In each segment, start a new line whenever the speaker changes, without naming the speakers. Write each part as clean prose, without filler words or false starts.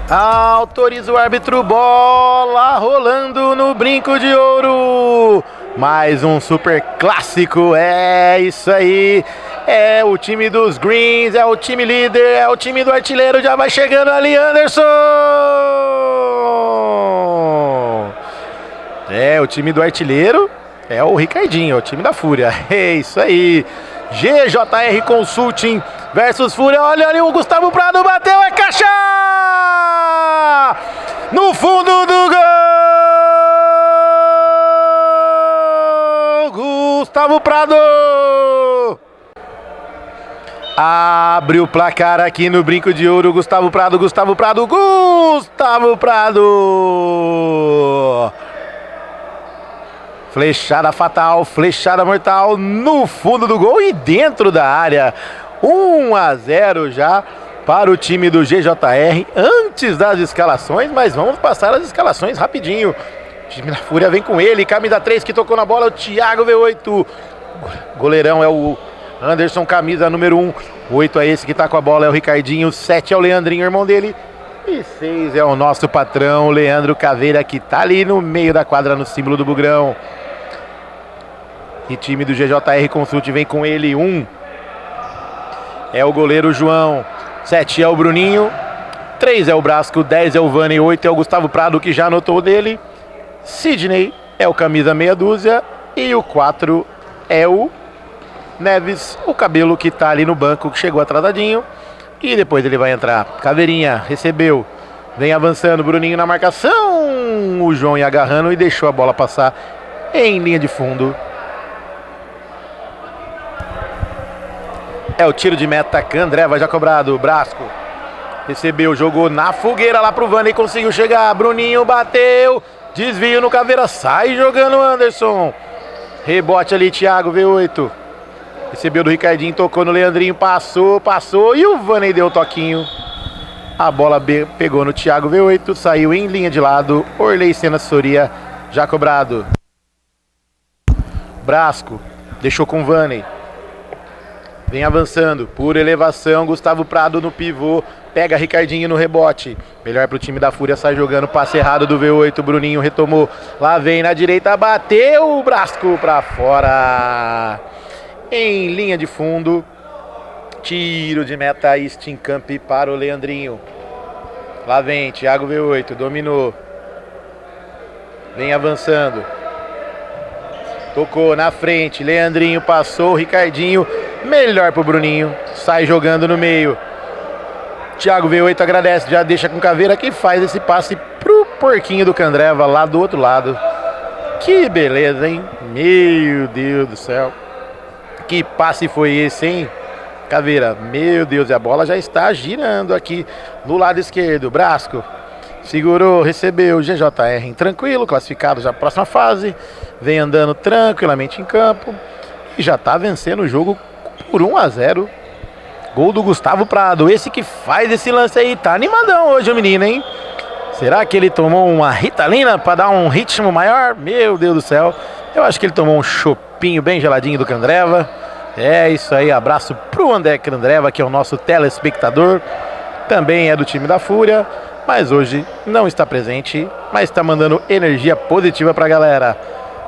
Autoriza o árbitro, bola rolando no brinco de ouro. Mais um super clássico, é isso aí. É o time dos Greens, é o time líder, é o time do artilheiro. Já vai chegando ali, Anderson. É o time do artilheiro, é o Ricardinho, é o time da Fúria. É isso aí. GJR Consulting versus Fúria. Olha ali o Gustavo Prado, bateu, é caixa! No fundo do gol! Gustavo Prado! Abre o placar aqui no brinco de ouro. Gustavo Prado, Gustavo Prado, Gustavo Prado! Flechada fatal, flechada mortal no fundo do gol e dentro da área. 1-0 já para o time do GJR antes das escalações, mas vamos passar as escalações rapidinho. O time da Fúria vem com ele, camisa 3 que tocou na bola, o Thiago V8. Goleirão é o Anderson, camisa número 1. 8 é esse que tá com a bola, é o Ricardinho. 7 é o Leandrinho, irmão dele. E 6 é o nosso patrão, o Leandro Caveira, que tá ali no meio da quadra, no símbolo do Bugrão. E time do GJR Consult vem com ele. 1 é o goleiro João. 7 é o Bruninho. 3 é o Brasco. 10 é o Vani. 8 é o Gustavo Prado, que já anotou dele. Sidney é o camisa meia dúzia. E o 4 é o Neves, o cabelo que tá ali no banco, que chegou atrasadinho. E depois ele vai entrar. Caveirinha recebeu. Vem avançando. Bruninho na marcação. O João ia agarrando e deixou a bola passar em linha de fundo. É o tiro de meta, Candreva já cobrado. Brasco recebeu, jogou na fogueira lá pro Vani e conseguiu chegar. Bruninho bateu, desvio no Caveira, sai jogando Anderson. Rebote ali, Thiago V8. Recebeu do Ricardinho, tocou no Leandrinho, passou e o Vani deu o toquinho. A bola pegou no Thiago V8, saiu em linha de lado. Orley Sena Soria já cobrado. Brasco deixou com o Vani. Vem avançando, por elevação, Gustavo Prado no pivô, pega Ricardinho no rebote. Melhor pro time da Fúria, sai jogando, passe errado do V8, Bruninho retomou. Lá vem na direita, bateu o Brasco pra fora. Em linha de fundo, tiro de meta, Camp para o Leandrinho. Lá vem, Thiago V8, dominou. Vem avançando. Tocou na frente, Leandrinho passou, Ricardinho, melhor pro Bruninho, sai jogando no meio. Thiago V8 agradece, já deixa com Caveira, que faz esse passe pro porquinho do Candreva lá do outro lado. Que beleza, hein? Meu Deus do céu. Que passe foi esse, hein? Caveira, meu Deus, e a bola já está girando aqui no lado esquerdo. Brasco segurou, recebeu, GJR tranquilo, classificado já para a próxima fase. Vem andando tranquilamente em campo e já está vencendo o jogo por 1-0. Gol do Gustavo Prado, esse que faz esse lance aí. Tá animadão hoje o menino, hein? Será que ele tomou uma Ritalina para dar um ritmo maior? Meu Deus do céu. Eu acho que ele tomou um chopinho bem geladinho do Candreva. É isso aí, abraço pro André Candreva, que é o nosso telespectador. Também é do time da Fúria, mas hoje não está presente, mas está mandando energia positiva pra galera.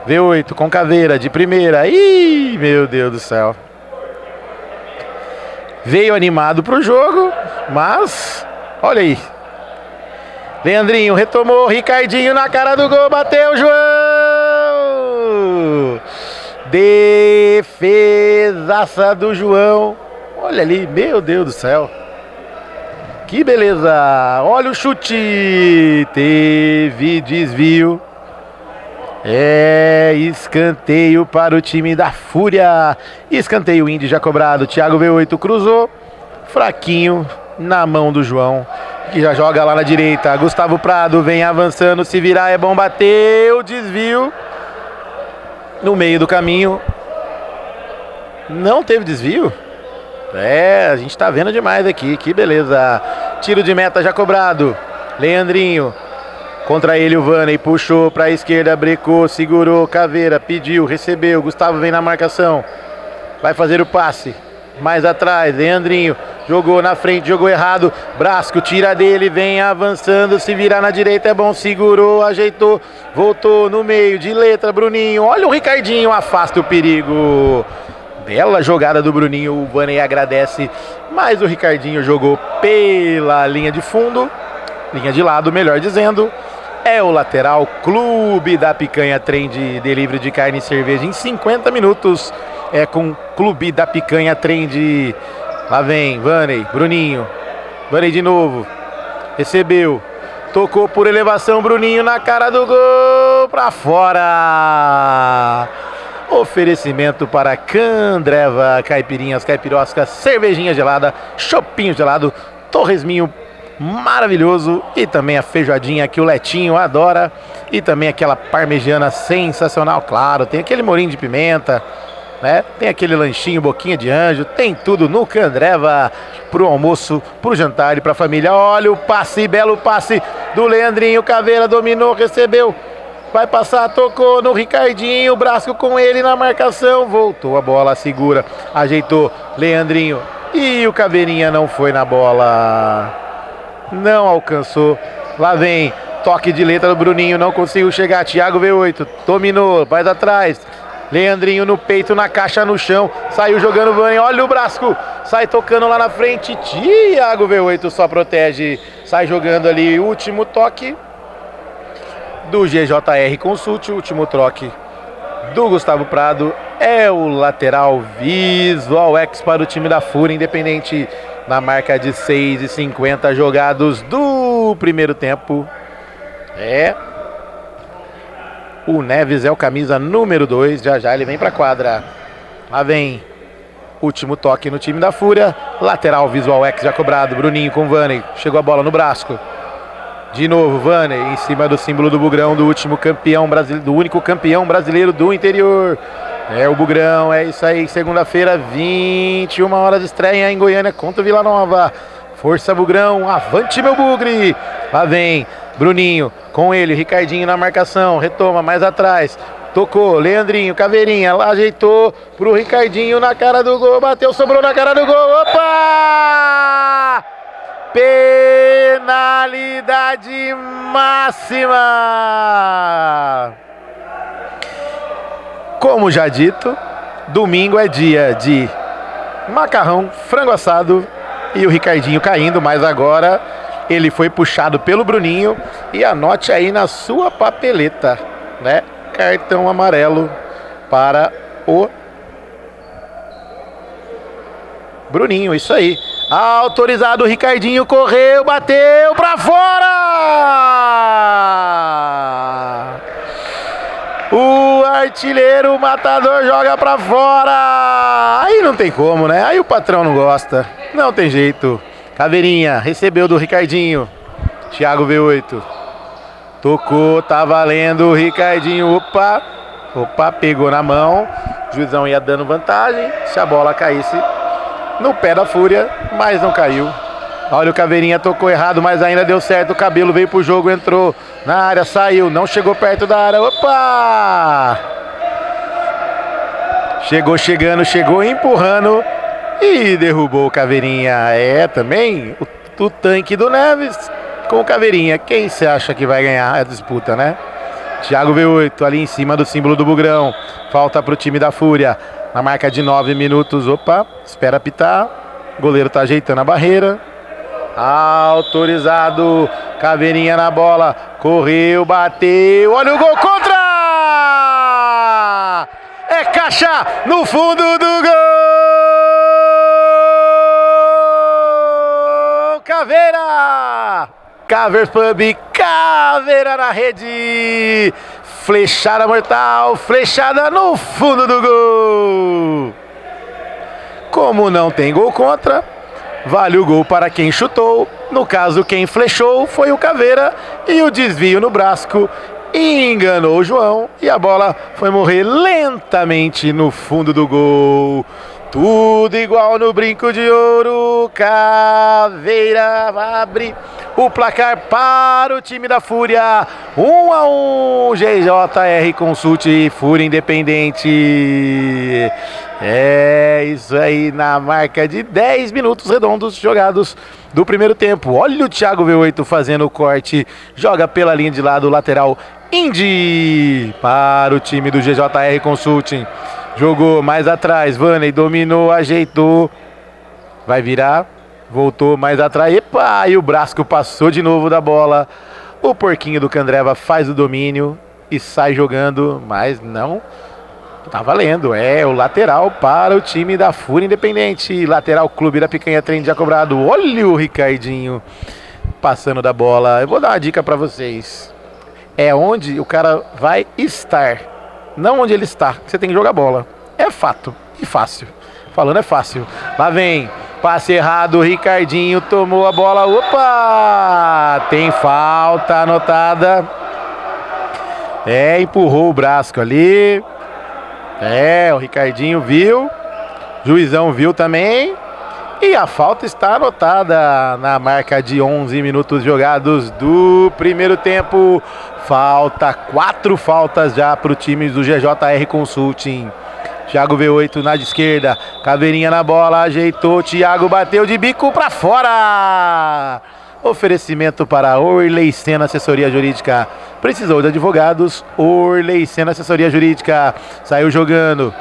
V8 com Caveira de primeira. Ih, meu Deus do céu. Veio animado pro jogo, mas olha aí. Leandrinho retomou, Ricardinho na cara do gol, bateu, João! Defesaça do João. Olha ali, meu Deus do céu. Que beleza. Olha o chute. Teve desvio. É escanteio para o time da Fúria. Escanteio Indy já cobrado. Thiago V8 cruzou. Fraquinho na mão do João, que já joga lá na direita. Gustavo Prado vem avançando. Se virar é bom, bateu. Desvio. No meio do caminho. Não teve desvio? É, a gente tá vendo demais aqui. Que beleza. Tiro de meta já cobrado. Leandrinho. Contra ele o Vani, puxou para a esquerda, brecou, segurou, Caveira, pediu, recebeu, Gustavo vem na marcação, vai fazer o passe, mais atrás, Leandrinho, jogou na frente, jogou errado, Brasco tira dele, vem avançando, se virar na direita é bom, segurou, ajeitou, voltou no meio, de letra, Bruninho, olha o Ricardinho, afasta o perigo. Bela jogada do Bruninho, o Vaney agradece, mas o Ricardinho jogou pela linha de fundo, linha de lado, melhor dizendo. É o lateral, Clube da Picanha, trem de delivery de carne e cerveja em 50 minutos. É com Clube da Picanha, trem de... Lá vem, Vaney, Bruninho, Vaney de novo, recebeu, tocou por elevação, Bruninho na cara do gol, pra fora. Oferecimento para Candreva, caipirinhas, caipiroscas, cervejinha gelada, chopinho gelado, torresminho maravilhoso e também a feijoadinha que o Letinho adora e também aquela parmegiana sensacional, claro, tem aquele molinho de pimenta, né? Tem aquele lanchinho boquinha de anjo, tem tudo no Candreva pro almoço, pro jantar e pra família. Olha o passe, belo passe do Leandrinho, Caveira dominou, recebeu. Vai passar, tocou no Ricardinho, Brasco com ele na marcação, voltou a bola, segura, ajeitou, Leandrinho e o Caveirinha não foi na bola, não alcançou. Lá vem, toque de letra do Bruninho, não conseguiu chegar, Thiago V8, dominou, vai atrás, Leandrinho no peito, na caixa, no chão, saiu jogando o Vaney, olha o Brasco, sai tocando lá na frente, Thiago V8 só protege, sai jogando ali, último toque do GJR Consult, o último troque do Gustavo Prado, é o lateral Visual X para o time da Fúria Independente, na marca de 6:50 jogados do primeiro tempo. O Neves é o camisa número 2, já ele vem para a quadra. Lá vem, último toque no time da Fúria, lateral Visual X já cobrado, Bruninho com Vaney, chegou a bola no Brasco. De novo, Vaney, em cima do símbolo do Bugrão, do último campeão brasileiro, do único campeão brasileiro do interior. É o Bugrão, é isso aí, segunda-feira, 21 horas de estreia em Goiânia contra o Vila Nova. Força Bugrão, avante meu Bugre. Lá vem, Bruninho, com ele, Ricardinho na marcação, retoma mais atrás. Tocou, Leandrinho, Caveirinha, lá ajeitou pro Ricardinho na cara do gol, bateu, sobrou na cara do gol, opa! Penalidade máxima. Como já dito, domingo é dia de macarrão, frango assado e o Ricardinho caindo, mas agora ele foi puxado pelo Bruninho e anote aí na sua papeleta, né? Cartão amarelo para o Bruninho, isso aí. Autorizado, o Ricardinho correu, bateu pra fora! O artilheiro, o matador joga pra fora! Aí não tem como, né? Aí o patrão não gosta, não tem jeito. Caveirinha, recebeu do Ricardinho. Thiago V8. Tocou, tá valendo o Ricardinho. Opa, pegou na mão. O juizão ia dando vantagem. Se a bola caísse no pé da Fúria, mas não caiu. Olha o Caveirinha, tocou errado, mas ainda deu certo. O Cabelo veio pro jogo, entrou na área, saiu, não chegou perto da área. Opa! Chegou empurrando e derrubou o Caveirinha. Também o tanque do Neves com o Caveirinha. Quem você acha que vai ganhar a disputa, né? Thiago V8 ali em cima do símbolo do Bugrão. Falta pro time da Fúria. Na marca de 9 minutos, opa, espera apitar, o goleiro tá ajeitando a barreira, autorizado, Caveirinha na bola, correu, bateu, olha o gol contra! É caixa no fundo do gol! Caveira! Cavers Pub, Caveira na rede! Flechada mortal, flechada no fundo do gol. Como não tem gol contra, vale o gol para quem chutou. No caso, quem flechou foi o Caveira e o desvio no Brasco enganou o João e a bola foi morrer lentamente no fundo do gol. Tudo igual no brinco de ouro. Caveira abre o placar para o time da Fúria. 1-1. GJR Consult e Fúria Independente. É isso aí, na marca de 10 minutos redondos jogados do primeiro tempo. Olha o Thiago V8 fazendo o corte, joga pela linha de lado, lateral Indy para o time do GJR Consulting. Jogou mais atrás, Vaney dominou, ajeitou, vai virar, voltou mais atrás, epa, e o Brasco passou de novo da bola. O porquinho do Candreva faz o domínio e sai jogando, mas não... Tá valendo, é o lateral para o time da Fúria Independente. Lateral Clube da Picanha Trem já cobrado. Olha o Ricardinho passando da bola. Eu vou dar uma dica para vocês. É onde o cara vai estar, não onde ele está. Você tem que jogar bola. É fato e fácil. Falando é fácil. Lá vem, passe errado, Ricardinho tomou a bola. Opa! Tem falta anotada. Empurrou o Brasco ali. O Ricardinho viu, juizão viu também, e a falta está anotada na marca de 11 minutos jogados do primeiro tempo. Falta, 4 faltas já para o time do GJR Consulting. Thiago V8 na esquerda, Caveirinha na bola, ajeitou, Thiago bateu de bico para fora. Oferecimento para Orley Senna Assessoria Jurídica. Precisou de advogados? Orley Senna Assessoria Jurídica. Saiu jogando.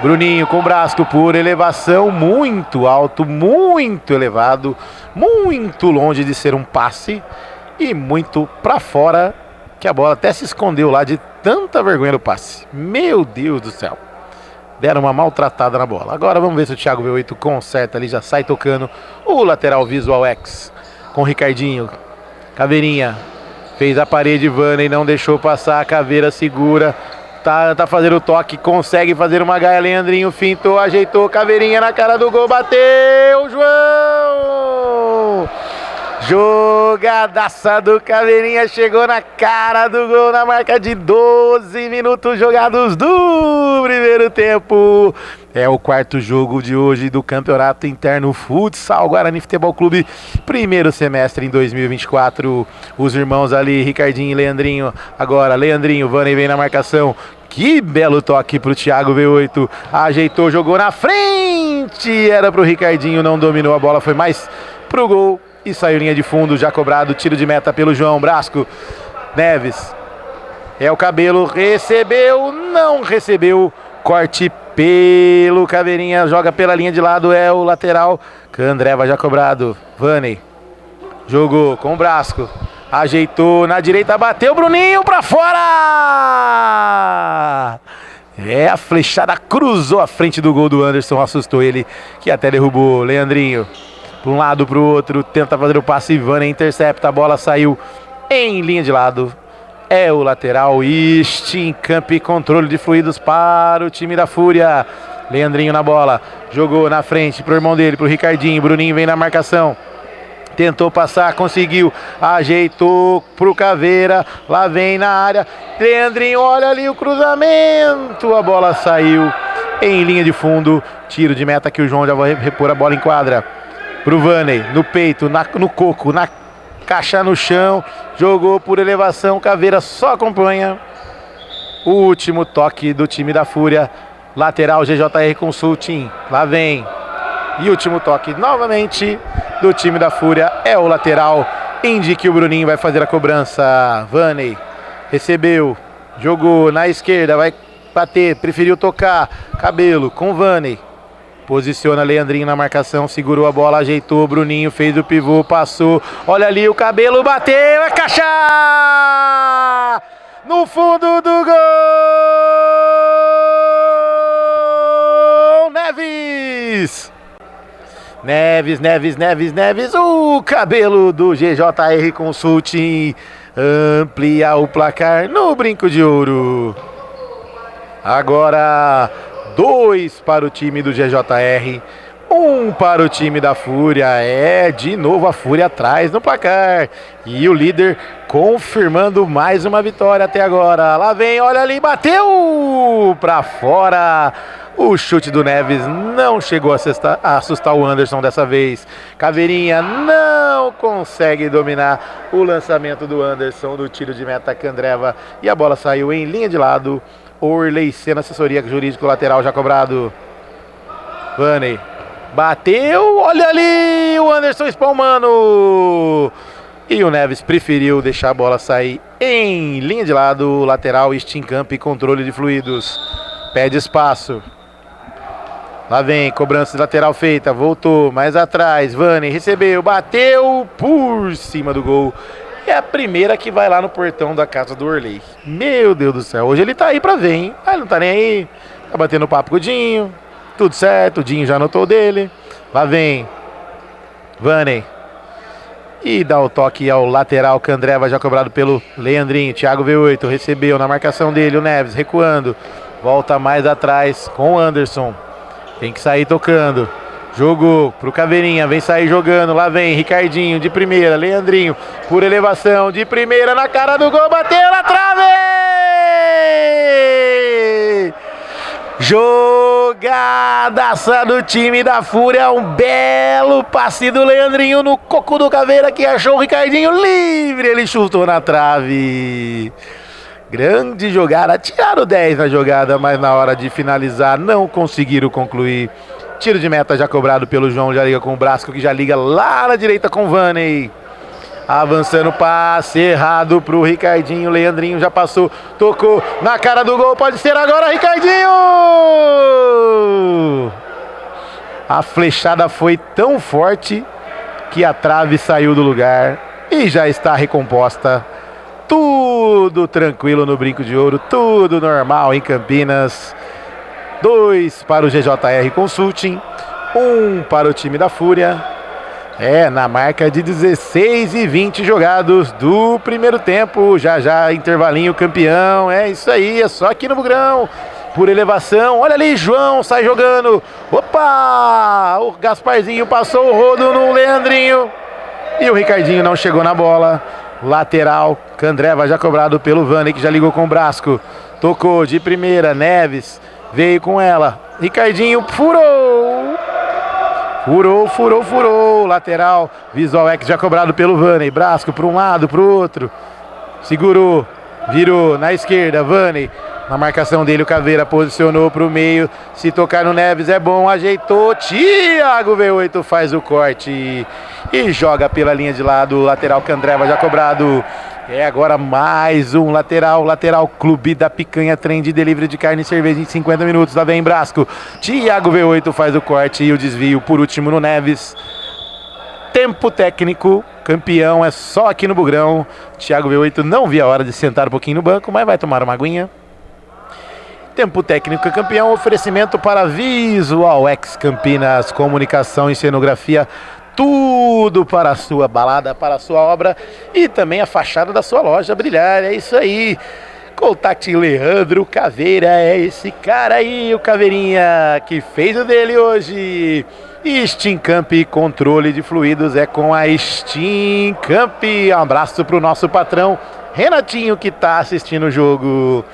Bruninho com o Brasco por elevação muito alto, muito elevado, muito longe de ser um passe e muito para fora, que a bola até se escondeu lá de tanta vergonha do passe. Meu Deus do céu. Deram uma maltratada na bola. Agora vamos ver se o Thiago V8 conserta ali, já sai tocando o lateral Visual X. Com o Ricardinho, Caveirinha, fez a parede, Vaney não deixou passar, Caveira segura, tá fazendo o toque, consegue fazer uma gaia, Leandrinho fintou, ajeitou, Caveirinha na cara do gol, bateu, João! Jogadaça do Caveirinha, chegou na cara do gol, na marca de 12 minutos jogados do primeiro tempo. É o quarto jogo de hoje do Campeonato Interno Futsal Guarani Futebol Clube, primeiro semestre em 2024. Os irmãos ali, Ricardinho e Leandrinho. Agora, Leandrinho, Vaney vem na marcação. Que belo toque pro Thiago V8. Ajeitou, jogou na frente. Era pro Ricardinho, não dominou a bola, foi mais pro gol. E saiu linha de fundo, já cobrado, tiro de meta pelo João Brasco. Neves, é o Cabelo, recebeu, não recebeu, corte pelo Caveirinha, joga pela linha de lado, é o lateral, Candreva já cobrado, Vaney, jogou com o Brasco, ajeitou na direita, bateu, Bruninho pra fora! A flechada cruzou a frente do gol do Anderson, assustou ele, que até derrubou. Leandrinho, para um lado, para o outro, tenta fazer o passe, Vaney intercepta, a bola saiu em linha de lado. É o lateral, Camp, controle de fluidos para o time da Fúria. Leandrinho na bola, jogou na frente para o irmão dele, para o Ricardinho, Bruninho vem na marcação. Tentou passar, conseguiu, ajeitou pro Caveira, lá vem na área, Leandrinho, olha ali o cruzamento, a bola saiu em linha de fundo, tiro de meta que o João já vai repor a bola em quadra. Pro Vaney, no peito, no coco, na caixa no chão, jogou por elevação, Caveira só acompanha. O último toque do time da Fúria, lateral GJR Consulting, lá vem. E último toque novamente do time da Fúria, é o lateral, indique o Bruninho, vai fazer a cobrança. Vaney recebeu, jogou na esquerda, vai bater, preferiu tocar, Cabelo com Vaney. Posiciona Leandrinho na marcação, segurou a bola, ajeitou, Bruninho fez o pivô, passou, olha ali o Cabelo, bateu, é caixa! No fundo do gol! Neves! Neves, o Cabelo do GJR Consulting amplia o placar no brinco de ouro. Agora 2 para o time do GJR, 1 para o time da Fúria. De novo a Fúria atrás no placar. E o líder confirmando mais uma vitória até agora. Lá vem, olha ali, bateu para fora. O chute do Neves não chegou a assustar o Anderson dessa vez. Caveirinha não consegue dominar o lançamento do Anderson do tiro de meta Candreva. E a bola saiu em linha de lado. Orley Senna, assessoria jurídico lateral já cobrado. Vanney bateu, olha ali o Anderson espalmando. E o Neves preferiu deixar a bola sair em linha de lado, lateral, Steamcamp e controle de fluidos. Pede espaço. Lá vem, cobrança de lateral feita, voltou, mais atrás, Vanney recebeu, bateu por cima do gol. É a primeira que vai lá no portão da casa do Orley. Meu Deus do céu, hoje ele tá aí pra ver, hein? Ah, ele não tá nem aí, tá batendo papo com o Dinho, tudo certo, o Dinho já anotou dele. Lá vem, Vanney. E dá o toque ao lateral, Candreva já cobrado pelo Leandrinho. Thiago V8 recebeu na marcação dele, o Neves recuando. Volta mais atrás com o Anderson. Tem que sair tocando. Jogou pro Caveirinha, vem sair jogando. Lá vem Ricardinho de primeira, Leandrinho por elevação de primeira na cara do gol, bateu na trave! Jogadaça do time da Fúria, um belo passe do Leandrinho no coco do Caveira que achou o Ricardinho livre, ele chutou na trave. Grande jogada, tiraram 10 na jogada, mas na hora de finalizar não conseguiram concluir. Tiro de meta já cobrado pelo João, já liga com o Brasco, que já liga lá na direita com o Vanney. Avançando, passe errado pro Ricardinho, Leandrinho já passou, tocou na cara do gol, pode ser agora, Ricardinho! A flechada foi tão forte que a trave saiu do lugar e já está recomposta. Tudo tranquilo no Brinco de Ouro, tudo normal em Campinas. 2 para o GJR Consulting, 1 para o time da Fúria. Na marca de 16 e 20 jogados do primeiro tempo. Já intervalinho campeão. É isso aí, é só aqui no Bugrão. Por elevação, olha ali, João sai jogando. Opa! O Gasparzinho passou o rodo no Leandrinho. E o Ricardinho não chegou na bola. Lateral, Candreva já cobrado pelo Vanney, que já ligou com o Brasco. Tocou de primeira, Neves veio com ela. Ricardinho furou. Furou. Lateral, Visual X já cobrado pelo Vanney. Brasco para um lado, para o outro. Segurou, virou na esquerda, Vanney. Na marcação dele, o Caveira posicionou para o meio. Se tocar no Neves é bom, ajeitou. Thiago V8 faz o corte e joga pela linha de lado. Lateral, Candreva já cobrado. Agora mais um lateral Clube da Picanha, trem de delivery de carne e cerveja em 50 minutos. Lá vem Brasco. Thiago V8 faz o corte e o desvio por último no Neves. Tempo técnico, campeão é só aqui no Bugrão. Thiago V8 não via a hora de sentar um pouquinho no banco, mas vai tomar uma aguinha. Tempo técnico campeão, oferecimento para Visual X Campinas, comunicação e cenografia, tudo para a sua balada, para a sua obra e também a fachada da sua loja brilhar, é isso aí. Contate Leandro Caveira, é esse cara aí, o Caveirinha, que fez o dele hoje. Steamcamp, controle de fluidos é com a Steamcamp. Um abraço para o nosso patrão Renatinho, que está assistindo o jogo.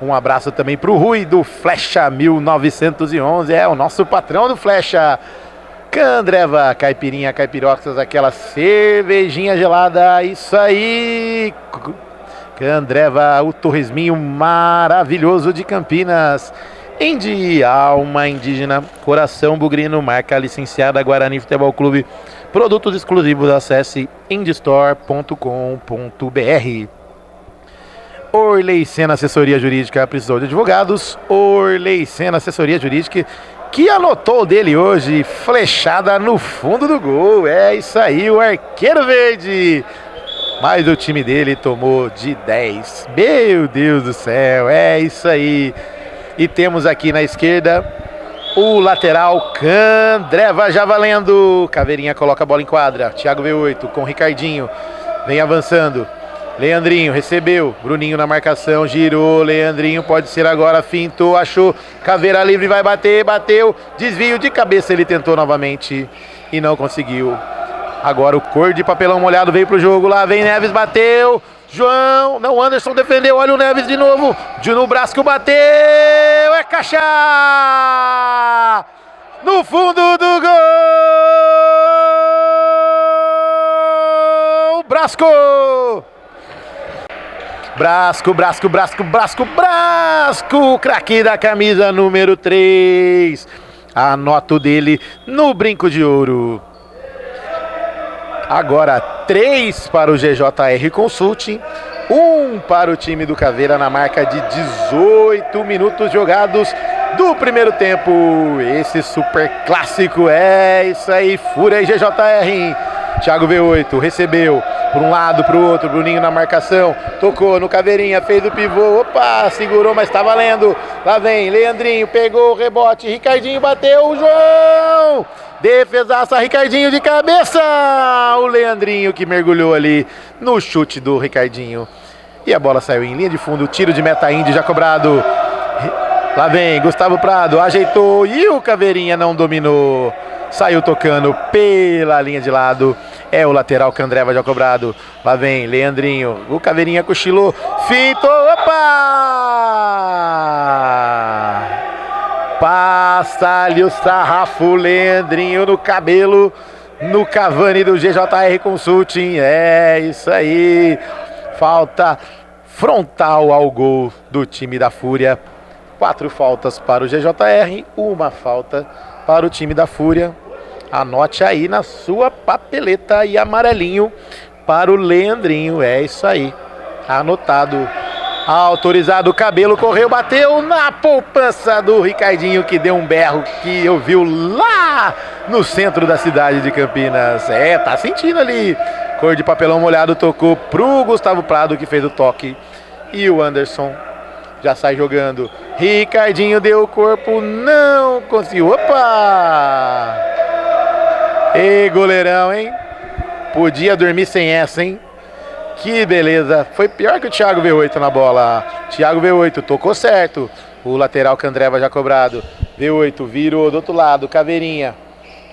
Um abraço também para o Rui do Flecha 1911, é o nosso patrão do Flecha. Candreva, caipirinha, caipiroxas, aquela cervejinha gelada, isso aí. Candreva, o torresminho maravilhoso de Campinas. Indy, alma indígena, coração bugrino, marca licenciada Guarani Futebol Clube. Produtos exclusivos, acesse indystore.com.br. Orley Senna Assessoria Jurídica, precisou de advogados. Orley Senna Assessoria Jurídica, que anotou dele hoje, flechada no fundo do gol. É isso aí, o arqueiro verde. Mas o time dele tomou de 10. Meu Deus do céu, é isso aí. E temos aqui na esquerda o lateral Candreva já valendo. Caveirinha coloca a bola em quadra. Thiago V8 com o Ricardinho. Vem avançando. Leandrinho recebeu, Bruninho na marcação, girou, Leandrinho pode ser agora, fintou, achou, Caveira livre, vai bater, bateu, desvio de cabeça, ele tentou novamente e não conseguiu. Agora o cor de papelão molhado veio pro jogo, lá vem Neves, bateu, João, não, Anderson defendeu, olha o Neves de novo, no Brasco bateu, é caixa! No fundo do gol! Brasco! Brasco, craque da camisa número 3. Anota o dele no brinco de ouro. Agora 3 para o GJR Consulting, 1 para o time do Caveira na marca de 18 minutos jogados do primeiro tempo. Esse super clássico, é isso aí, Fúria e GJR. Thiago V8 recebeu por um lado, para o outro, Bruninho na marcação, tocou no Caveirinha, fez o pivô, opa, segurou, mas tá valendo. Lá vem Leandrinho, pegou o rebote, Ricardinho bateu, o João! Defesaça, Ricardinho de cabeça! O Leandrinho que mergulhou ali no chute do Ricardinho. E a bola saiu em linha de fundo, tiro de meta índio já cobrado. Lá vem Gustavo Prado, ajeitou e o Caveirinha não dominou. Saiu tocando pela linha de lado. É o lateral que Andreva já cobrado. Lá vem Leandrinho, o Caveirinha cochilou, fintou, opa! Passa ali o sarrafo, Leandrinho no cabelo, no Cavani do GJR Consulting. É isso aí. Falta frontal ao gol do time da Fúria. 4 faltas para o GJR, 1 falta para o time da Fúria. Anote aí na sua papeleta e amarelinho para o Leandrinho. É isso aí. Anotado. Autorizado o cabelo, correu, bateu na poupança do Ricardinho, que deu um berro que eu vi lá no centro da cidade de Campinas. É, tá sentindo ali. Cor de papelão molhado, tocou pro Gustavo Prado, que fez o toque. E o Anderson já sai jogando. Ricardinho deu o corpo, não conseguiu. Opa! Ei, goleirão, hein? Podia dormir sem essa, hein? Que beleza. Foi pior que o Thiago V8 na bola. Thiago V8 tocou certo. O lateral que Andreva já cobrado. V8 virou do outro lado. Caveirinha.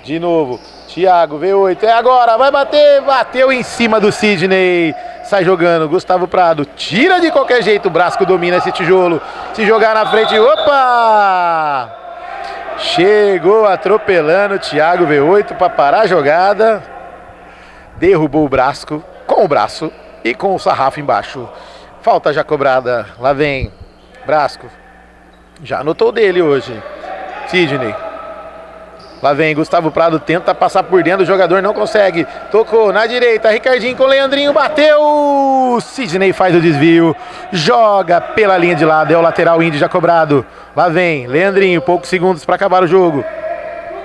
De novo. Thiago V8. É agora. Vai bater. Bateu em cima do Sidney. Sai jogando. Gustavo Prado. Tira de qualquer jeito. O Brasco domina esse tijolo. Se jogar na frente. Opa! Chegou atropelando o Thiago V8 para parar a jogada. Derrubou o Brasco com o braço e com o sarrafo embaixo. Falta já cobrada. Lá vem Brasco. Já anotou dele hoje. Sidney. Lá vem Gustavo Prado, tenta passar por dentro, o jogador não consegue. Tocou na direita, Ricardinho com Leandrinho, bateu! Sidney faz o desvio, joga pela linha de lado, é o lateral índio já cobrado. Lá vem Leandrinho, poucos segundos para acabar o jogo.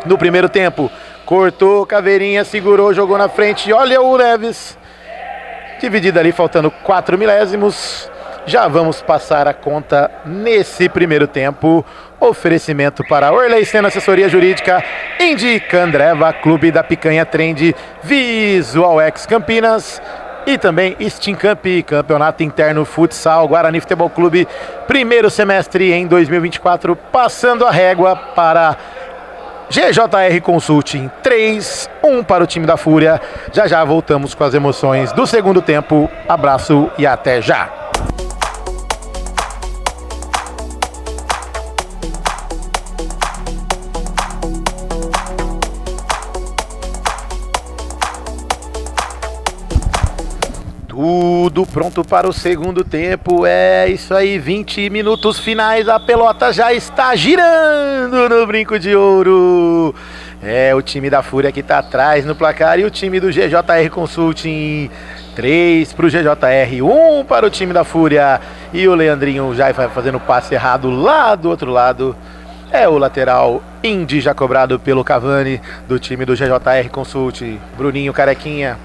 No primeiro tempo, cortou, Caveirinha, segurou, jogou na frente, olha o Neves. Dividido ali, faltando 4 milésimos. Já vamos passar a conta nesse primeiro tempo. Oferecimento para Orley Senna Assessoria Jurídica, Indica Andreva, Clube da Picanha Trend, Visual X Campinas e também Steam Camp, Campeonato Interno Futsal, Guarani Futebol Clube, primeiro semestre em 2024, passando a régua para GJR Consulting 3-1 para o time da Fúria. Já já voltamos com as emoções do segundo tempo. Abraço e até já! Tudo pronto para o segundo tempo, é isso aí, 20 minutos finais, a pelota já está girando no brinco de ouro. É o time da Fúria que está atrás no placar e o time do GJR Consulting, 3 para o GJR, 1 para o time da Fúria. E o Leandrinho já vai fazendo passe errado lá do outro lado. É o lateral Indy já cobrado pelo Cavani do time do GJR Consulting. Bruninho Carequinha.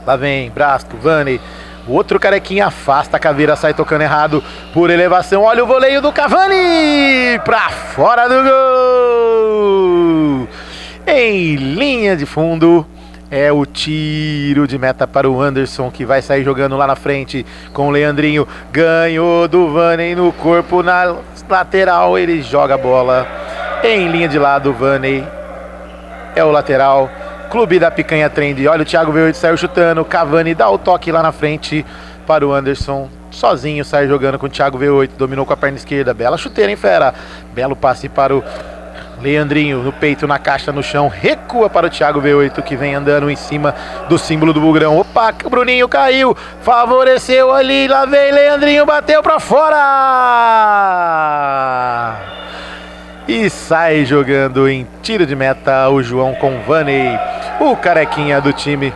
Lá vem Brasco, Vani. O outro Carequinha afasta, a Caveira sai tocando errado por elevação. Olha o voleio do Cavani pra fora do gol. Em linha de fundo. É o tiro de meta para o Anderson, que vai sair jogando lá na frente com o Leandrinho. Ganhou do Vani no corpo, na lateral. Ele joga a bola em linha de lado. Vani é o lateral. Clube da Picanha Trend. Olha o Thiago V8 saiu chutando. Cavani dá o toque lá na frente para o Anderson. Sozinho sai jogando com o Thiago V8. Dominou com a perna esquerda. Bela chuteira, hein, fera? Belo passe para o Leandrinho. No peito, na caixa, no chão. Recua para o Thiago V8, que vem andando em cima do símbolo do Bugrão. Opa, o Bruninho caiu. Favoreceu ali. Lá vem Leandrinho. Bateu para fora. E sai jogando em tiro de meta o João com Vaney, o carequinha do time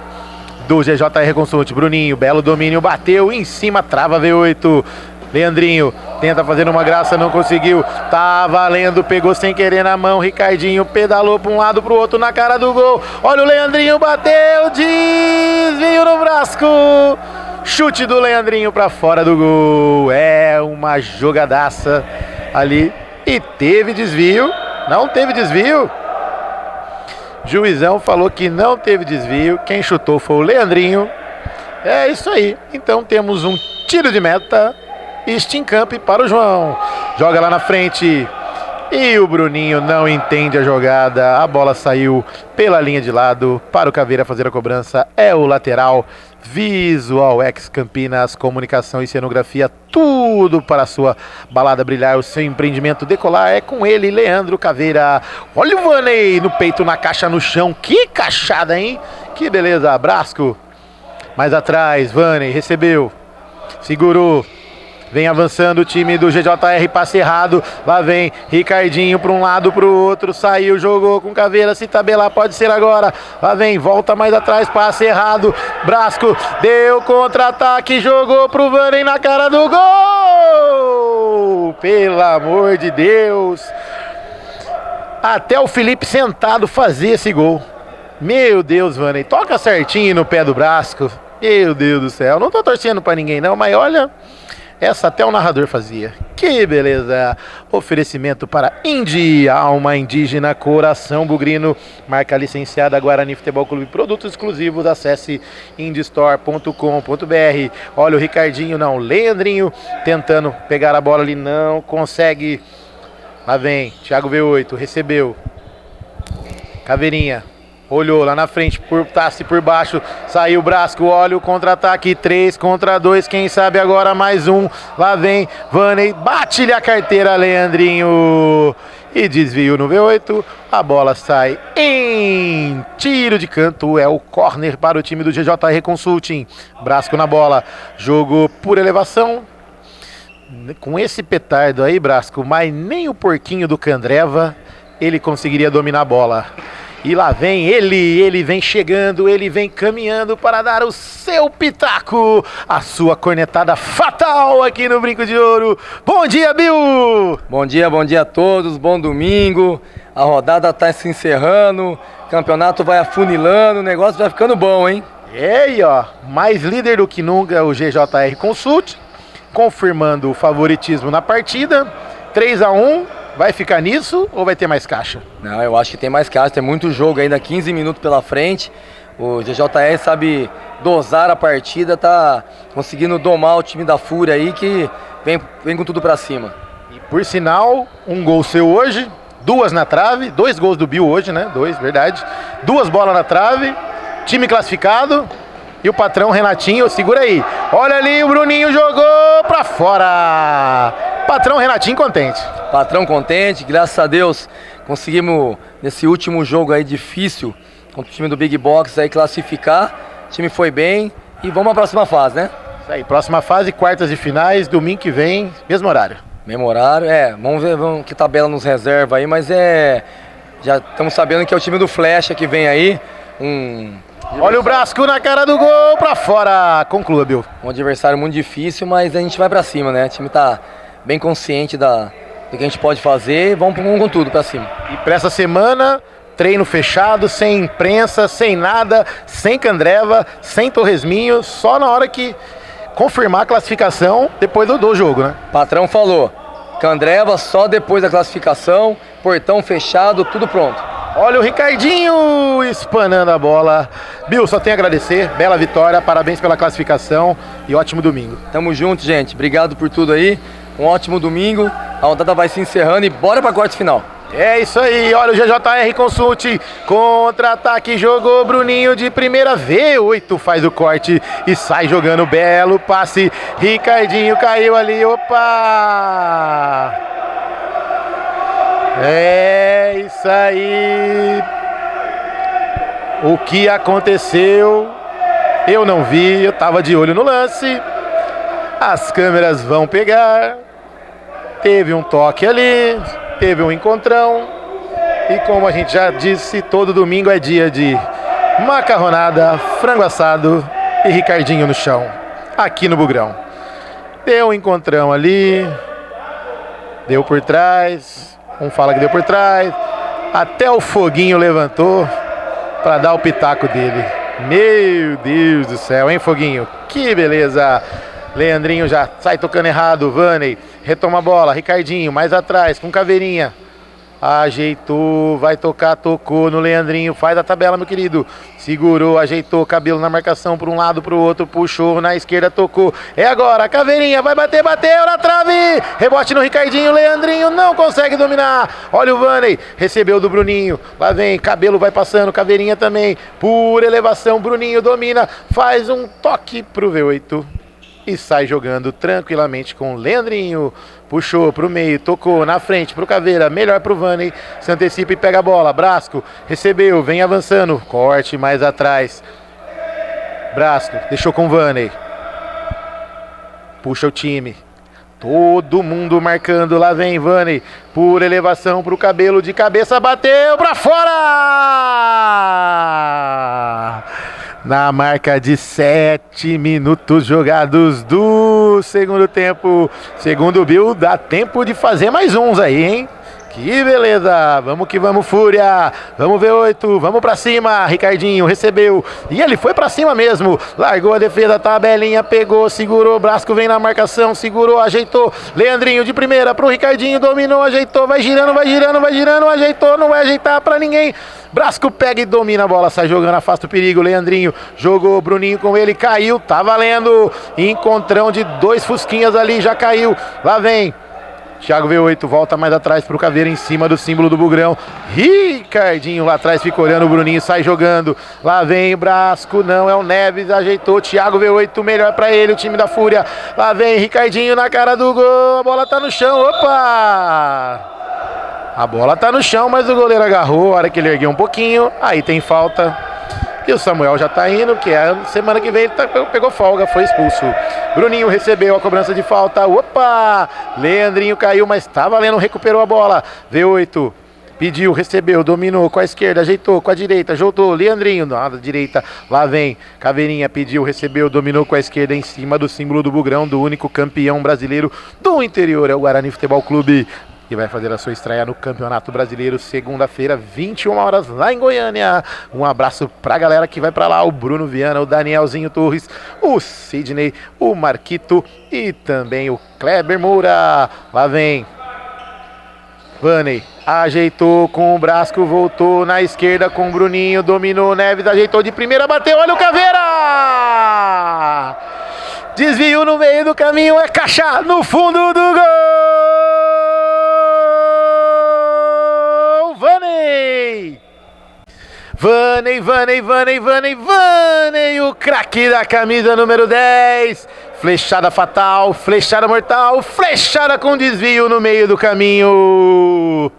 do GJR Consult. Bruninho, belo domínio, bateu em cima, trava V8. Leandrinho tenta fazer uma graça, não conseguiu. Tá valendo, pegou sem querer na mão. Ricardinho pedalou para um lado, para o outro, na cara do gol. Olha o Leandrinho, bateu, desvio no Brasco. Chute do Leandrinho para fora do gol. É uma jogadaça ali. E teve desvio. Não teve desvio. Juizão falou que não teve desvio. Quem chutou foi o Leandrinho. É isso aí. Então temos um tiro de meta. Stincamp para o João. Joga lá na frente. E o Bruninho não entende a jogada. A bola saiu pela linha de lado para o Caveira fazer a cobrança. É o lateral. Visual X Campinas, comunicação e cenografia, tudo para a sua balada brilhar, o seu empreendimento decolar. É com ele, Leandro Caveira. Olha o Vaney no peito, na caixa, no chão. Que cachada, hein? Que beleza. Brasco. Mais atrás, Vaney recebeu. Segurou. Vem avançando o time do GJR, passe errado. Lá vem Ricardinho para um lado, para o outro. Saiu, jogou com Caveira. Se tabelar, pode ser agora. Lá vem, volta mais atrás, passe errado. Brasco deu contra-ataque, jogou pro Vaney na cara do gol. Pelo amor de Deus. Até o Felipe sentado fazia esse gol. Meu Deus, Vaney. Toca certinho no pé do Brasco. Meu Deus do céu. Não tô torcendo para ninguém não, mas olha... Essa até o narrador fazia. Que beleza! Oferecimento para Indy, alma indígena, coração bugrino. Marca licenciada Guarani Futebol Clube. Produtos exclusivos. Acesse indystore.com.br. Olha o Ricardinho, não. Leandrinho tentando pegar a bola ali. Não consegue. Lá vem. Thiago V8. Recebeu. Caveirinha. Olhou lá na frente, tasse por baixo, saiu o Brasco, olha o contra-ataque, 3 contra 2, quem sabe agora mais um, lá vem Vaney, bate-lhe a carteira, Leandrinho, e desvio no V8, a bola sai em tiro de canto, é o corner para o time do GJR Consulting. Brasco na bola, jogo por elevação, com esse petardo aí, Brasco, mas nem o porquinho do Candreva, ele conseguiria dominar a bola. E lá vem ele vem chegando, ele vem caminhando para dar o seu pitaco, a sua cornetada fatal aqui no Brinco de Ouro. Bom dia, Bill!
Bom dia a todos, bom domingo. A rodada está se encerrando, o campeonato vai afunilando, o negócio vai ficando bom, hein?
E aí, ó, mais líder do que nunca o GJR Consult, confirmando o favoritismo na partida, 3-1. Vai ficar nisso ou vai ter mais caixa?
Não, eu acho que tem mais caixa, tem muito jogo ainda, 15 minutos pela frente. O GJR sabe dosar a partida, tá conseguindo domar o time da Fúria aí, que vem com tudo pra cima.
E por sinal, um gol seu hoje, 2 na trave, 2 gols do Bill hoje, né? 2, verdade. 2 bolas na trave, time classificado. E o patrão Renatinho, segura aí. Olha ali, o Bruninho jogou pra fora. Patrão Renatinho contente.
Patrão contente, graças a Deus conseguimos nesse último jogo aí difícil contra o time do Big Box aí classificar. O time foi bem e vamos à próxima fase, né?
Isso aí, próxima fase, quartas de finais, domingo que vem, mesmo horário.
Mesmo horário, vamos ver que tabela nos reserva aí, mas já estamos sabendo que é o time do Flecha que vem aí.
Olha o Brasco na cara do gol, pra fora. Conclua, Bill.
Um adversário muito difícil, mas a gente vai pra cima, né? O time tá bem consciente do que a gente pode fazer e vamos com tudo pra cima.
E pra essa semana, treino fechado, sem imprensa, sem nada, sem Candreva, sem Torresminho, só na hora que confirmar a classificação depois do jogo, né?
Patrão falou, Candreva só depois da classificação, portão fechado, tudo pronto.
Olha o Ricardinho espanando a bola. Bill, só tenho a agradecer, bela vitória, parabéns pela classificação e ótimo domingo.
Tamo junto, gente, obrigado por tudo aí, um ótimo domingo, a rodada vai se encerrando e bora pra quarta final.
É isso aí, olha o GJR Consult, contra-ataque, jogou Bruninho de primeira, V8 faz o corte e sai jogando, belo passe, Ricardinho caiu ali, opa! É isso aí, o que aconteceu, eu não vi, eu tava de olho no lance, as câmeras vão pegar, teve um toque ali. Teve um encontrão. E como a gente já disse, todo domingo é dia de macarronada, frango assado e Ricardinho no chão, aqui no Bugrão. Deu um encontrão ali, deu por trás, um fala que deu por trás, até o Foguinho levantou para dar o pitaco dele. Meu Deus do céu, hein, Foguinho? Que beleza! Leandrinho já sai tocando errado, Vanney retoma a bola, Ricardinho mais atrás com Caveirinha. Ajeitou, vai tocar, tocou no Leandrinho, faz a tabela, meu querido. Segurou, ajeitou, cabelo na marcação para um lado, para o outro, puxou na esquerda, tocou. É agora, Caveirinha, vai bater, bateu na trave. Rebote no Ricardinho, Leandrinho não consegue dominar. Olha o Vanney, recebeu do Bruninho. Lá vem, cabelo vai passando, Caveirinha também. Por elevação, Bruninho domina, faz um toque pro V8. E sai jogando tranquilamente com o Leandrinho. Puxou pro meio, tocou na frente pro Caveira, melhor pro Vanney. Se antecipa e pega a bola. Brasco recebeu, vem avançando. Corte mais atrás. Brasco deixou com o Vanney. Puxa o time. Todo mundo marcando. Lá vem Vanney. Por elevação pro cabelo de cabeça. Bateu pra fora! Na marca de 7 minutos jogados do segundo tempo. Segundo o Bill, dá tempo de fazer mais uns aí, hein? Que beleza! Vamos que vamos, Fúria! Vamos V8, vamos pra cima! Ricardinho recebeu e ele foi pra cima mesmo. Largou a defesa, tabelinha, pegou, segurou. Brasco vem na marcação, segurou, ajeitou. Leandrinho de primeira pro Ricardinho, dominou, ajeitou, vai girando, vai girando, vai girando, ajeitou, não vai ajeitar pra ninguém. Brasco pega e domina a bola, sai jogando, afasta o perigo. Leandrinho jogou, Bruninho com ele, caiu, tá valendo. Encontrão de 2 fusquinhas ali, já caiu. Lá vem Thiago V8, volta mais atrás pro Caveira em cima do símbolo do Bugrão. Ricardinho lá atrás fica olhando, o Bruninho sai jogando. Lá vem o Brasco, não é o Neves, ajeitou. Thiago V8, melhor pra ele, o time da Fúria. Lá vem Ricardinho na cara do gol, a bola tá no chão, opa! A bola tá no chão, mas o goleiro agarrou, a hora que ele ergueu um pouquinho, aí tem falta. E o Samuel já tá indo, que é semana que vem ele pegou folga, foi expulso. Bruninho recebeu a cobrança de falta, opa! Leandrinho caiu, mas tá valendo, recuperou a bola. V8 pediu, recebeu, dominou com a esquerda, ajeitou com a direita, jogou, Leandrinho, na direita, lá vem, Caveirinha pediu, recebeu, dominou com a esquerda em cima do símbolo do Bugrão, do único campeão brasileiro do interior, é o Guarani Futebol Clube. Que vai fazer a sua estreia no Campeonato Brasileiro, segunda-feira, 21 horas, lá em Goiânia. Um abraço pra galera que vai pra lá, o Bruno Viana, o Danielzinho Torres, o Sidney, o Marquito e também o Kleber Moura. Lá vem Vanney, ajeitou com o Brasco, voltou na esquerda com o Bruninho, dominou, Neves, ajeitou de primeira, bateu, olha o Caveira! Desviou no meio do caminho, é caixa no fundo do gol! Vanney, o craque da camisa número 10. Flechada fatal, flechada mortal, flechada com desvio no meio do caminho.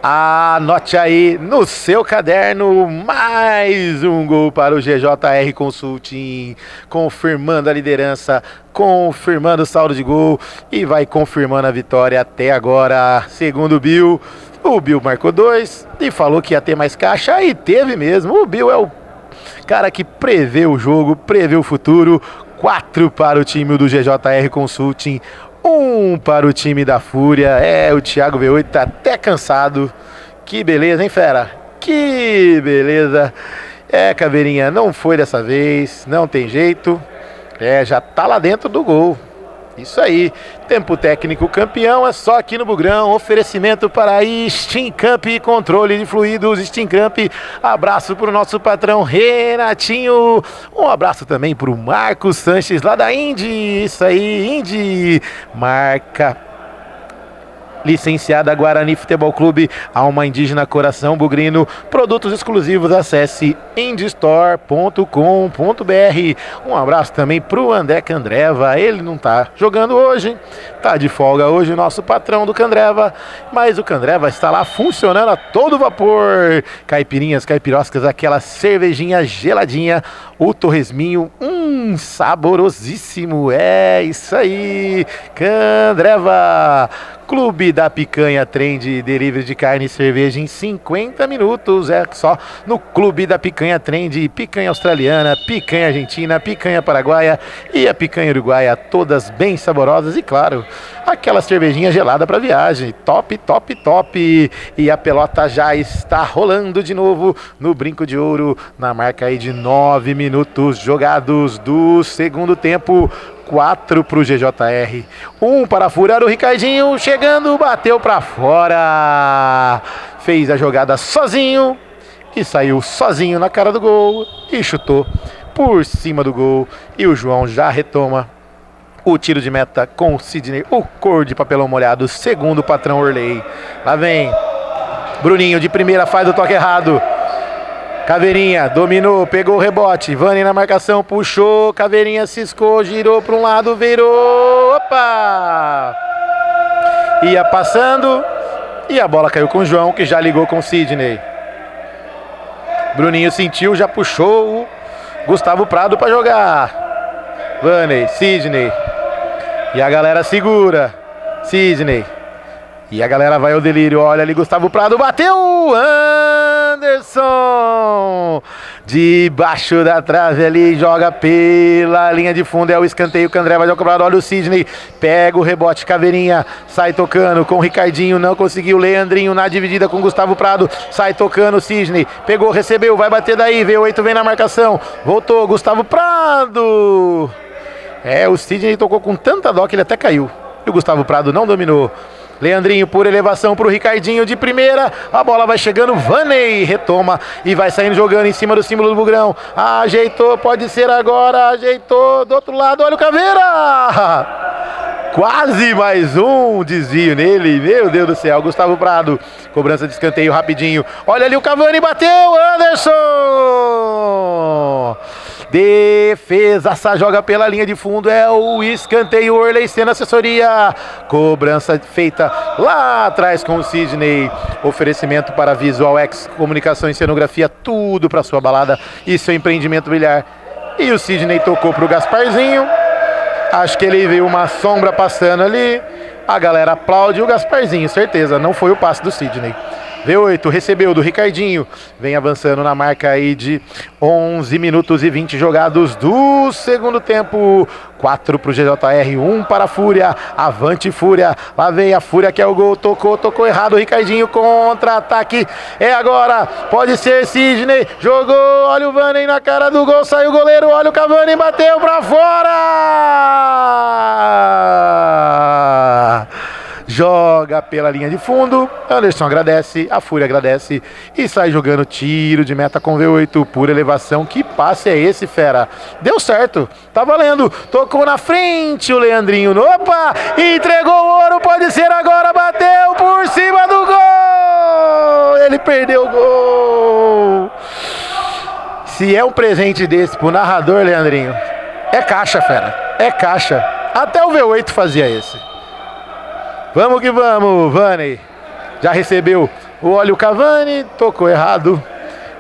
Anote aí no seu caderno, mais um gol para o GJR Consulting, confirmando a liderança, confirmando o saldo de gol e vai confirmando a vitória até agora, segundo o Bill. O Bill marcou 2 e falou que ia ter mais caixa e teve mesmo. O Bill é o cara que prevê o jogo, prevê o futuro. 4 para o time do GJR Consulting, 1 para o time da Fúria. O Thiago V8 tá até cansado. Que beleza, hein, fera? Que beleza. Caveirinha, não foi dessa vez, não tem jeito. Já tá lá dentro do gol. Isso aí, tempo técnico campeão é só aqui no Bugrão. Oferecimento para Steamcamp, controle de fluidos Steamcamp. Abraço para o nosso patrão Renatinho. Um abraço também para o Marcos Sanches lá da Indy. Isso aí, Indy, marca licenciada Guarani Futebol Clube, Alma Indígena Coração Bugrino, produtos exclusivos, acesse indistore.com.br. Um abraço também pro André Candreva, ele não tá jogando hoje, tá de folga hoje o nosso patrão do Candreva, mas o Candreva está lá funcionando a todo vapor, caipirinhas, caipiroscas, aquela cervejinha geladinha, o torresminho, saborosíssimo, isso aí, Candreva, Clube da Picanha, trem de delivery de carne e cerveja em 50 minutos. É só no Clube da Picanha, trem de picanha australiana, picanha argentina, picanha paraguaia e a picanha uruguaia, todas bem saborosas e, claro, aquela cervejinha gelada para viagem. Top, top, top. E a pelota já está rolando de novo no Brinco de Ouro, na marca aí de 9 minutos jogados do segundo tempo. 4 para o GJR, 1 para furar o Ricardinho, chegando, bateu para fora, fez a jogada sozinho e saiu sozinho na cara do gol e chutou por cima do gol. E o João já retoma o tiro de meta com o Sidney, o cor de papelão molhado, segundo o patrão Orley. Lá vem Bruninho de primeira, faz o toque errado. Caveirinha dominou, pegou o rebote, Vani na marcação, puxou, Caveirinha ciscou, girou para um lado, virou, opa! Ia passando e a bola caiu com o João, que já ligou com o Sidney. Bruninho sentiu, já puxou o Gustavo Prado para jogar. Vani, Sidney. E a galera segura. Sidney. E a galera vai ao delírio, olha ali, Gustavo Prado bateu, Anderson, debaixo da trave ali, joga pela linha de fundo, é o escanteio que o André vai jogar, olha o Sidney, pega o rebote, Caveirinha, sai tocando com o Ricardinho, não conseguiu, Leandrinho na dividida com o Gustavo Prado, sai tocando, Sidney, pegou, recebeu, vai bater daí, V8 vem na marcação, voltou, Gustavo Prado, o Sidney tocou com tanta dó que ele até caiu, e o Gustavo Prado não dominou. Leandrinho por elevação para o Ricardinho de primeira, a bola vai chegando, Vaney retoma e vai saindo jogando em cima do símbolo do Bugrão, ajeitou, pode ser agora, ajeitou, do outro lado, olha o Caveira, quase mais um desvio nele, meu Deus do céu, Gustavo Prado, cobrança de escanteio rapidinho, olha ali o Cavani, bateu, Anderson! Defesa, joga pela linha de fundo, é o escanteio, Orley Senna assessoria, cobrança feita lá atrás com o Sidney, oferecimento para Visual X, comunicação e cenografia, tudo para sua balada e seu empreendimento brilhar. E o Sidney tocou para o Gasparzinho, acho que ele viu uma sombra passando ali, a galera aplaude o Gasparzinho, certeza, não foi o passe do Sidney. V8 recebeu do Ricardinho, vem avançando na marca aí de 11 minutos e 20 jogados do segundo tempo, 4 para o GJR, 1 para a Fúria, avante Fúria, lá vem a Fúria que é o gol, tocou errado, o Ricardinho, contra-ataque, é agora, pode ser Sidney, jogou, olha o Vani na cara do gol, saiu o goleiro, olha o Cavani, bateu para fora! Joga pela linha de fundo, Anderson agradece, a Fúria agradece e sai jogando tiro de meta com V8 por elevação. Que passe é esse, fera? Deu certo, tá valendo, tocou na frente o Leandrinho, opa, entregou o ouro, pode ser agora, bateu por cima do gol, ele perdeu o gol. Se é um presente desse pro narrador, Leandrinho, é caixa, fera, é caixa, até o V8 fazia esse. Vamos que vamos, Vani. Já recebeu o óleo Cavani, tocou errado.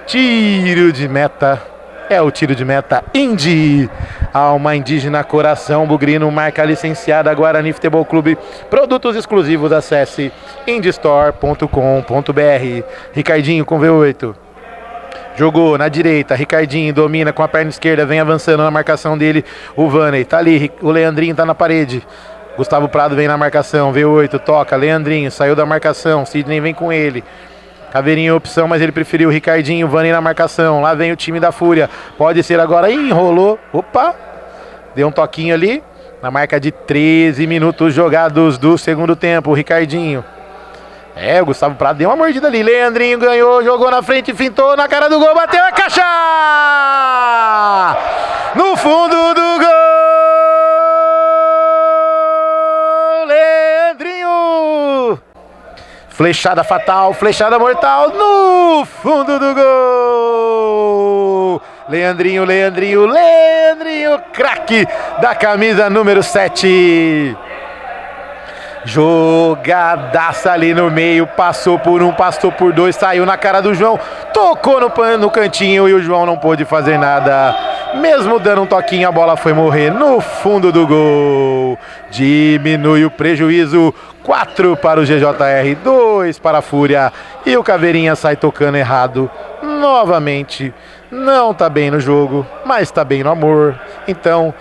Tiro de meta. É o tiro de meta Indy. Alma indígena, coração bugrino, marca licenciada Guarani Futebol Clube. Produtos exclusivos, acesse indystore.com.br. Ricardinho com V8. Jogou na direita, Ricardinho domina com a perna esquerda, vem avançando na marcação dele. O Vani tá ali, o Leandrinho tá na parede. Gustavo Prado vem na marcação, V8, toca, Leandrinho, saiu da marcação, Sidney vem com ele. Caveirinha opção, mas ele preferiu o Ricardinho, Vani na marcação, lá vem o time da Fúria, pode ser agora, enrolou, opa, deu um toquinho ali, na marca de 13 minutos jogados do segundo tempo, o Ricardinho. O Gustavo Prado deu uma mordida ali, Leandrinho ganhou, jogou na frente, fintou na cara do gol, bateu a caixa! No fundo do gol! Flechada fatal, flechada mortal no fundo do gol. Leandrinho, craque da camisa número 7. Jogadaça ali no meio, passou por um, passou por dois, saiu na cara do João, tocou no cantinho e o João não pôde fazer nada. Mesmo dando um toquinho, a bola foi morrer no fundo do gol. Diminui o prejuízo. 4 para o GJR, 2 para a Fúria. E o Caveirinha sai tocando errado novamente. Não tá bem no jogo, mas tá bem no amor. Então,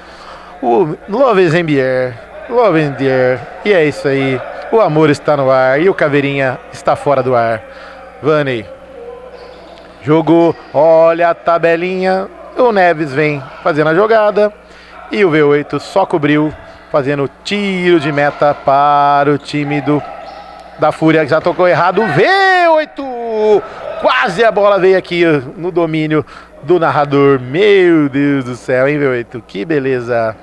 o Love is in the air, Love in the air. E é isso aí. O amor está no ar e o Caveirinha está fora do ar. Vanney jogou, olha a tabelinha. O Neves vem fazendo a jogada e o V8 só cobriu, fazendo tiro de meta para o time da Fúria, que já tocou errado. V8! Quase a bola veio aqui no domínio do narrador. Meu Deus do céu, hein, V8? Que beleza.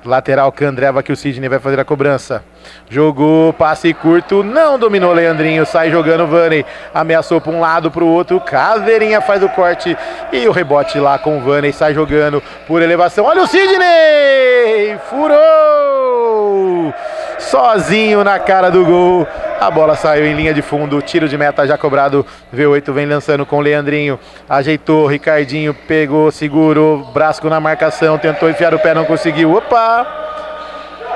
Lateral Candreva, que o Sidney vai fazer a cobrança. Jogou, passe curto, não dominou Leandrinho, sai jogando Vanney. Ameaçou para um lado, para o outro. Caveirinha faz o corte e o rebote lá com o Vanney. Sai jogando por elevação. Olha o Sidney! Furou! Sozinho na cara do gol. A bola saiu em linha de fundo, tiro de meta já cobrado. V8 vem lançando com o Leandrinho. Ajeitou, Ricardinho pegou, segurou, Brasco na marcação, tentou enfiar o pé, não conseguiu. Opa!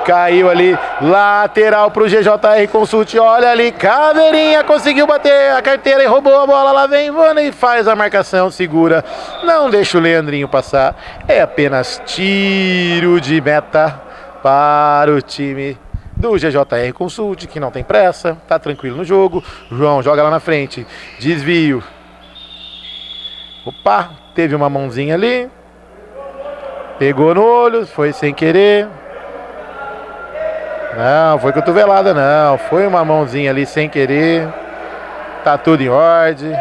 Caiu ali, lateral pro GJR Consult. Olha ali, Caveirinha conseguiu bater a carteira e roubou a bola. Lá vem Vanney, faz a marcação, segura. Não deixa o Leandrinho passar. É apenas tiro de meta para o time do GJR Consult, que não tem pressa, tá tranquilo no jogo. João joga lá na frente, desvio. Opa, teve uma mãozinha ali. Pegou no olho, foi sem querer. Não, foi cotovelada não, foi uma mãozinha ali sem querer. Tá tudo em ordem.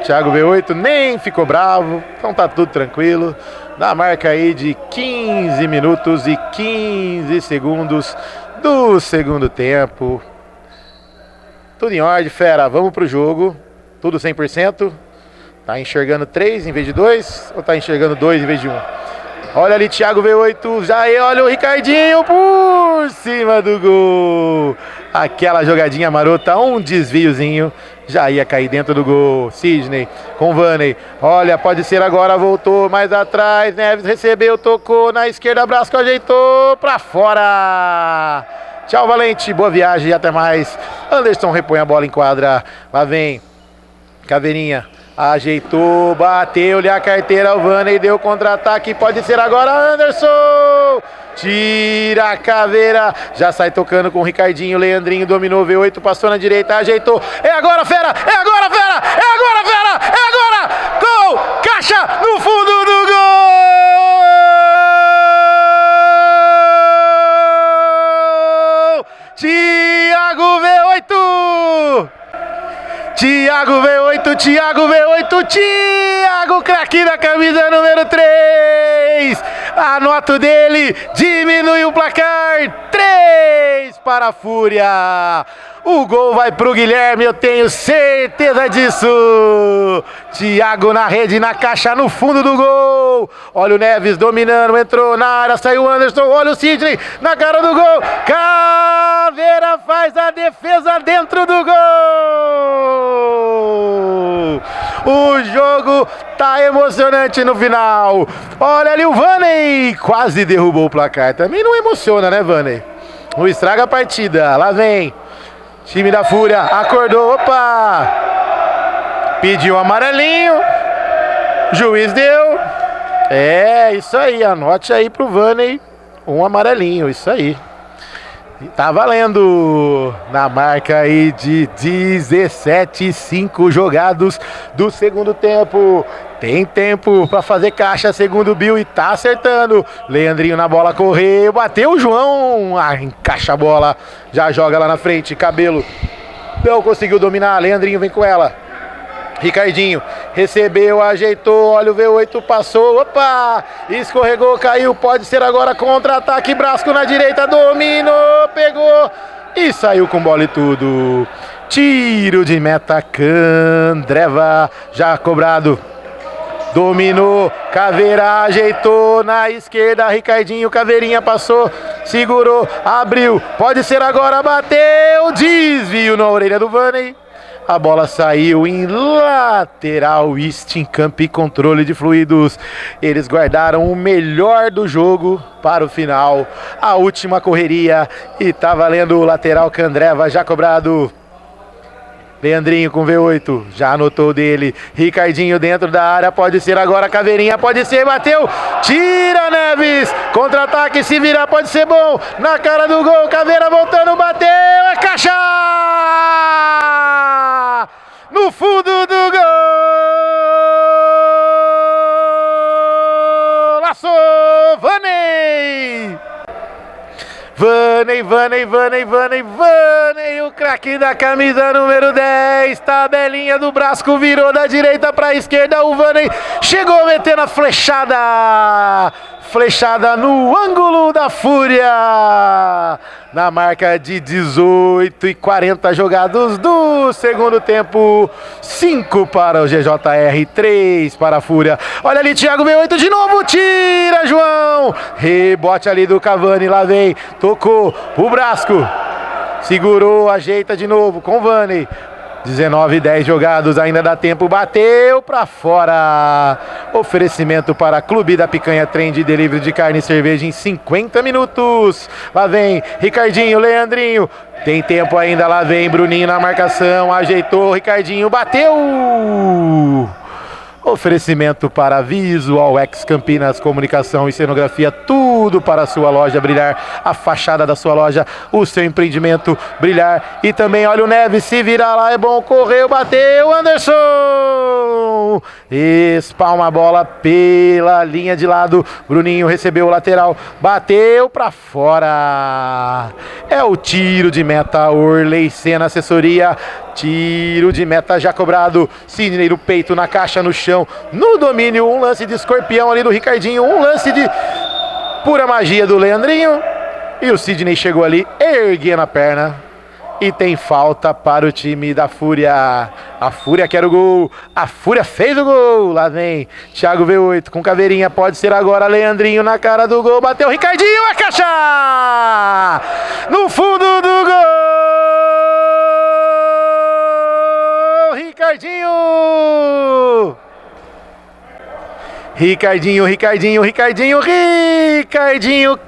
Thiago V8 nem ficou bravo, então tá tudo tranquilo. Na marca aí de 15 minutos e 15 segundos do segundo tempo. Tudo em ordem, fera. Vamos pro jogo. Tudo 100%. Tá enxergando 3 em vez de 2? Ou tá enxergando 2 em vez de 1? Olha ali, Thiago V8. Já olha o Ricardinho por cima do gol. Aquela jogadinha marota, um desviozinho. Já ia cair dentro do gol. Sidney com Vanney. Olha, pode ser agora. Voltou mais atrás. Neves recebeu, tocou na esquerda. Brasco ajeitou pra fora. Tchau, Valente. Boa viagem e até mais. Anderson repõe a bola em quadra. Lá vem Caveirinha. Ajeitou, bateu-lhe a carteira. O Vanney deu contra-ataque. Pode ser agora, Anderson. Tira a Caveira. Já sai tocando com o Ricardinho. Leandrinho dominou, V8, passou na direita, ajeitou. É agora, fera! É agora, fera! É agora, fera! É agora! Gol! Caixa no fundo do gol! Thiago V8! Thiago V8, Thiago V8, Thiago, craque da camisa número 3. A nota dele diminui o placar. 3 para a Fúria. O gol vai pro Guilherme, eu tenho certeza disso. Thiago na rede, na caixa, no fundo do gol. Olha o Neves dominando, entrou na área, saiu o Anderson. Olha o Sidney na cara do gol. Caveira faz a defesa dentro do gol. O jogo tá emocionante no final. Olha ali o Vanney, quase derrubou o placar. Também não emociona, né, Vanney? Não estraga a partida. Lá vem time da Fúria, acordou, opa! Pediu amarelinho, juiz deu. É, isso aí, anote aí pro Vanney, um amarelinho, isso aí. Tá valendo na marca aí de 17:05 jogados do segundo tempo. Tem tempo para fazer caixa, segundo o Bill, e tá acertando. Leandrinho na bola, correu, bateu o João, encaixa a bola, já joga lá na frente, Cabelo não conseguiu dominar, Leandrinho vem com ela. Ricardinho recebeu, ajeitou, olha o V8, passou, opa, escorregou, caiu, pode ser agora contra-ataque, Brasco na direita, dominou, pegou e saiu com bola e tudo. Tiro de meta, Candreva, já cobrado. Dominou, Caveira ajeitou na esquerda, Ricardinho, Caveirinha passou, segurou, abriu, pode ser agora, bateu, desvio na orelha do Vanney. A bola saiu em lateral, Camp e controle de fluidos. Eles guardaram o melhor do jogo para o final. A última correria e tá valendo o lateral. Candreva já cobrado. Leandrinho com V8, já anotou dele. Ricardinho dentro da área, pode ser agora. Caveirinha, pode ser, bateu. Tira Neves, contra-ataque, se virar pode ser bom. Na cara do gol, Caveira voltando, bateu. É caixa! No fundo do gol! Laçou, Vaney! Vaney, o craque da camisa número 10, tabelinha do Brasco, virou da direita para a esquerda, o Vaney chegou metendo a flechada no ângulo da Fúria, na marca de 18:40 jogados do segundo tempo, 5 para o GJR, 3 para a Fúria. Olha ali, Thiago V8 de novo, tira João, rebote ali do Cavani, lá vem, tocou o Brasco, segurou, ajeita de novo com o Vaney. 19:10 jogados, ainda dá tempo, bateu pra fora. Oferecimento para Clube da Picanha, trem de delivery de carne e cerveja em 50 minutos. Lá vem Ricardinho, Leandrinho, tem tempo ainda, lá vem Bruninho na marcação, ajeitou, Ricardinho, bateu. Oferecimento para Visual X Campinas, comunicação e cenografia, tudo para a sua loja brilhar, a fachada da sua loja, o seu empreendimento brilhar. E também, olha o Neves, se virar lá é bom, correu, bateu, Anderson! Espalma a bola pela linha de lado, Bruninho recebeu o lateral, bateu para fora. É o tiro de meta, Orley Senna assessoria, tiro de meta já cobrado, Sidney no peito, na caixa, no chão, no domínio, um lance de escorpião ali do Ricardinho, um lance de pura magia do Leandrinho, e o Sidney chegou ali, erguendo a perna, e tem falta para o time da Fúria. A Fúria quer o gol, a Fúria fez o gol, lá vem Thiago V8 com Caveirinha, pode ser agora, Leandrinho na cara do gol, bateu, Ricardinho, a caixa! No fundo do gol! Ricardinho,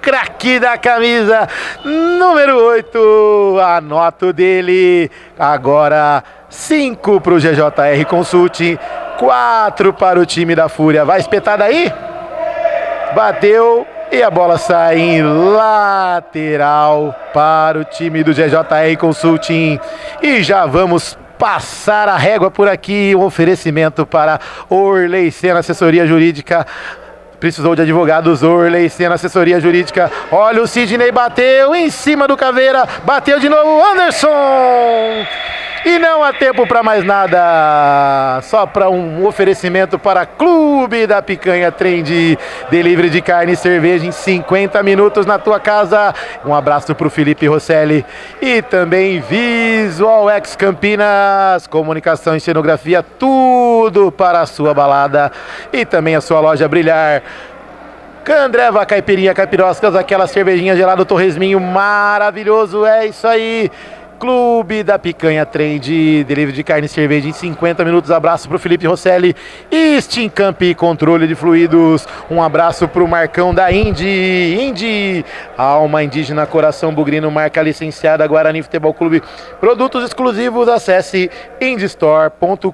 craque da camisa número 8, anoto dele. Agora 5 para o GJR Consulting, 4 para o time da Fúria. Vai espetar daí? Bateu e a bola sai em lateral para o time do GJR Consulting. E já vamos passar a régua por aqui, um oferecimento para Orley Senna, assessoria jurídica. Precisou de advogados, Orley Senna, assessoria jurídica. Olha o Sidney, bateu em cima do Caveira, bateu de novo, Anderson! E não há tempo para mais nada, só para um oferecimento para Clube da Picanha, trem de delivery de carne e cerveja em 50 minutos na tua casa. Um abraço para o Felipe Rosselli e também Visual X Campinas, comunicação e cenografia, tudo para a sua balada e também a sua loja brilhar. Candreva, caipirinha, caipiroscas, aquela cervejinha gelada, torresminho maravilhoso, é isso aí. Clube da Picanha, trem de delivery de carne e cerveja em 50 minutos. Abraço pro Felipe Rosselli e Camp, controle de fluidos. Um abraço pro Marcão da Indy, alma indígena, coração bugrino, marca licenciada Guarani Futebol Clube. Produtos exclusivos, acesse indystore.com.br.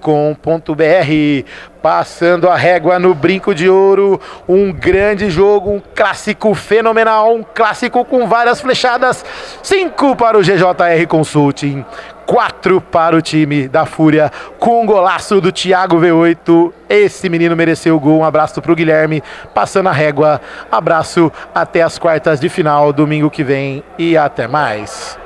Passando a régua no brinco de ouro, um grande jogo, um clássico fenomenal, um clássico com várias flechadas. 5 para o GJR Consulting, 4 para o time da Fúria, com um golaço do Thiago V8. Esse menino mereceu o gol. Um abraço para o Guilherme, passando a régua. Abraço, até as quartas de final, domingo que vem, e até mais.